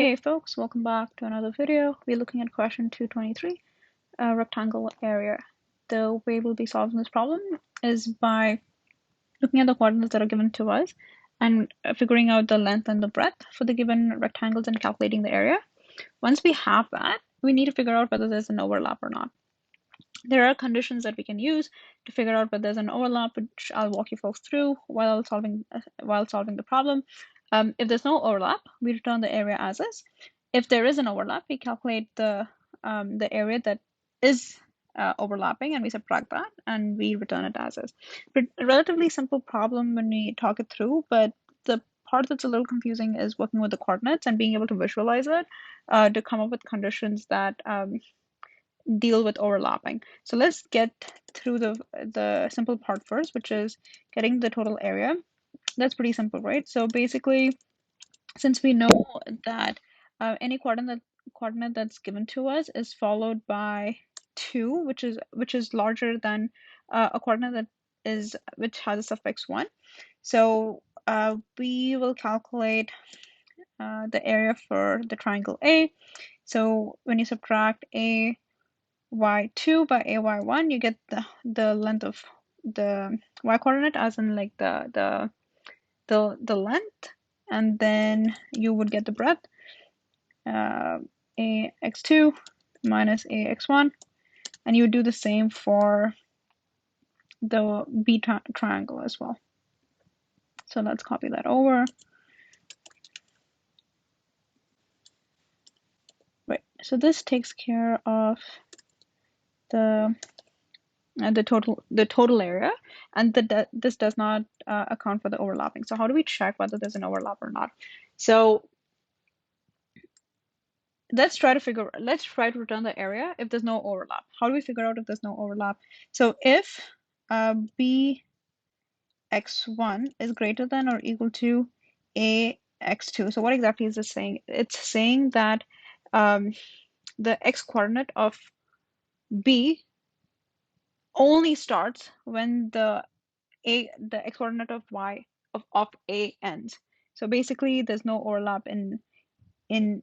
Hey folks, welcome back to another video. We're looking at question 223, rectangle area. The way we'll be solving this problem is by looking at the coordinates that are given to us and figuring out the length and the breadth for the given rectangles and calculating the area. Once we have that, we need to figure out whether there's an overlap or not. There are conditions that we can use to figure out whether there's an overlap, which I'll walk you folks through while solving the problem. If there's no overlap, we return the area as is. If there is an overlap, we calculate the area that is overlapping and we subtract that and we return it as is. But a relatively simple problem when we talk it through, but the part that's a little confusing is working with the coordinates and being able to visualize it to come up with conditions that deal with overlapping. So let's get through the simple part first, which is getting the total area. That's pretty simple, right? So basically, since we know that any coordinate that's given to us is followed by 2, which is larger than a coordinate which has a suffix 1. So we will calculate the area for the triangle A. So when you subtract ay2 by ay1, you get the length of the y coordinate, as in like the length, and then you would get the breadth, ax2 minus ax1, and you would do the same for the b triangle as well. So let's copy that over. Right, so this takes care of the total area, and this does not account for the overlapping. So how do we check whether there's an overlap or not? So let's try to return the area if there's no overlap. How do we figure out if there's no overlap? So if bx1 is greater than or equal to ax2, so what exactly is this saying? It's saying that the x coordinate of b only starts when the x coordinate of y of a ends. So basically, there's no overlap in the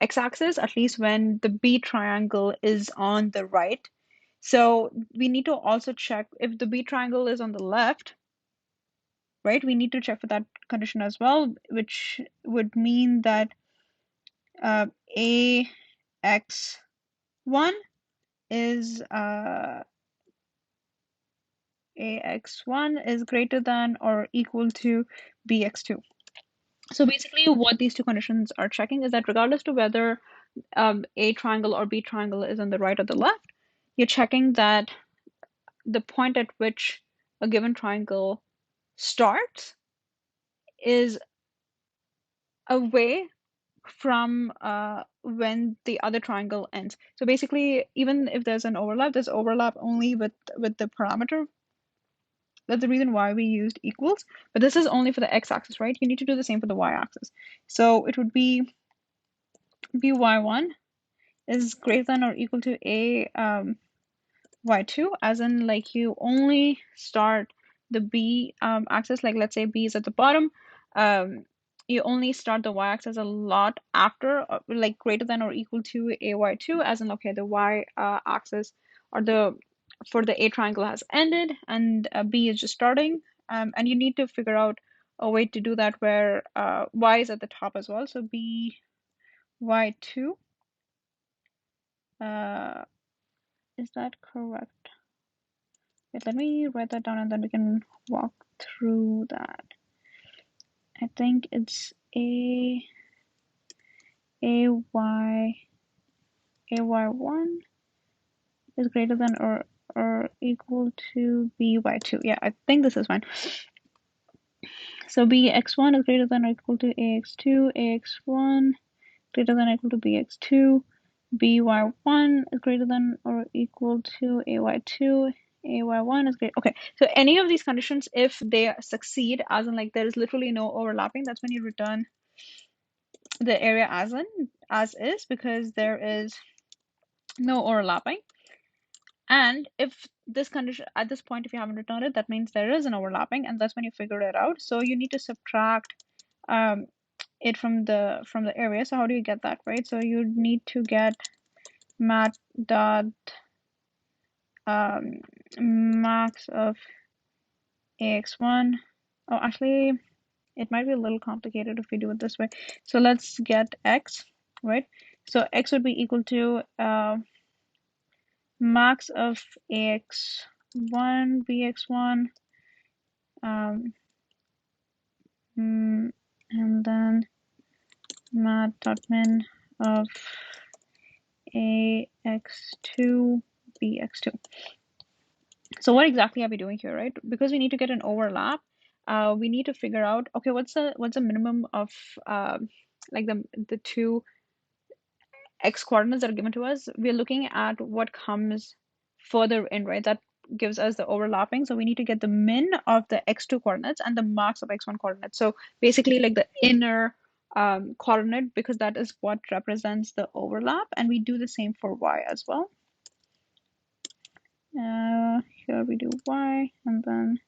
x-axis, at least when the b triangle is on the right. So we need to also check if the b triangle is on the left, right? We need to check for that condition as well, which would mean that ax1 is ax1 is greater than or equal to bx2. So basically what these two conditions are checking is that regardless to whether a triangle or b triangle is on the right or the left, you're checking that the point at which a given triangle starts is away from when the other triangle ends. So basically, even if there's an overlap, there's overlap only with the parameter. That's the reason why we used equals, but this is only for the x-axis, right? You need to do the same for the y-axis. So it would be by1 is greater than or equal to a y2, as in like you only start the b axis, like let's say b is at the bottom, you only start the y-axis a lot after, like greater than or equal to a y2, as in okay, the y axis or for the a triangle has ended and b is just starting, and you need to figure out a way to do that where y is at the top as well. So b y2, is that correct? Wait, let me write that down and then we can walk through that. I think it's ay1 is greater than or equal to by2. Yeah, I think this is fine. So bx1 is greater than or equal to ax2, ax1 greater than or equal to bx2, by1 is greater than or equal to ay2, ay1 is great. Okay, so any of these conditions, if they succeed, as in like there is literally no overlapping, that's when you return the area as is, because there is no overlapping. And if this condition at this point, if you haven't returned it, that means there is an overlapping, and that's when you figure it out. So you need to subtract it from the area. So how do you get that, right? So you need to get mat dot max of ax1. Oh, actually, it might be a little complicated if we do it this way. So let's get x, right? So x would be equal to max of ax1 bx1 and then mat.min of ax2 bx2. So what exactly are we doing here, right? Because we need to get an overlap, we need to figure out, okay, what's the minimum of like the two x coordinates that are given to us. We're looking at what comes further in, right? That gives us the overlapping. So we need to get the min of the x2 coordinates and the max of x1 coordinates. So basically like the inner coordinate, because that is what represents the overlap. And we do the same for y as well. Here we do y, and then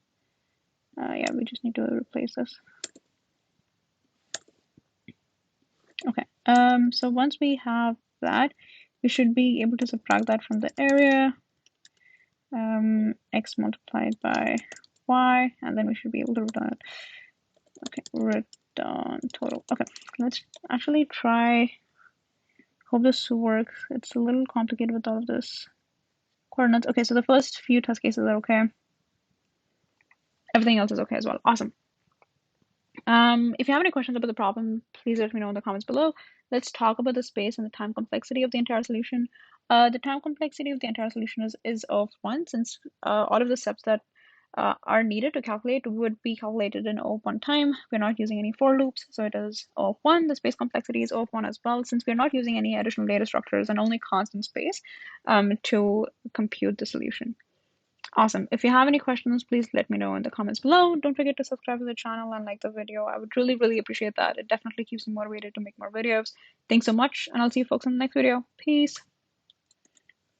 yeah, we just need to replace this. Okay, so once we have that, we should be able to subtract that from the area, x multiplied by y, and then we should be able to return it. Okay, return total. Okay, let's actually try, hope this works. It's a little complicated with all of this coordinates. Okay, so the first few test cases are okay. Everything else is okay as well. Awesome. If you have any questions about the problem, please let me know in the comments below. Let's talk about the space and the time complexity of the entire solution. The time complexity of the entire solution is of 1, since all of the steps that are needed to calculate would be calculated in O of 1 time. We're not using any for loops, so it is O of 1. The space complexity is O of 1 as well, since we're not using any additional data structures and only constant space to compute the solution. Awesome. If you have any questions, please let me know in the comments below. Don't forget to subscribe to the channel and like the video. I would really, really appreciate that. It definitely keeps me motivated to make more videos. Thanks so much, and I'll see you folks in the next video. Peace.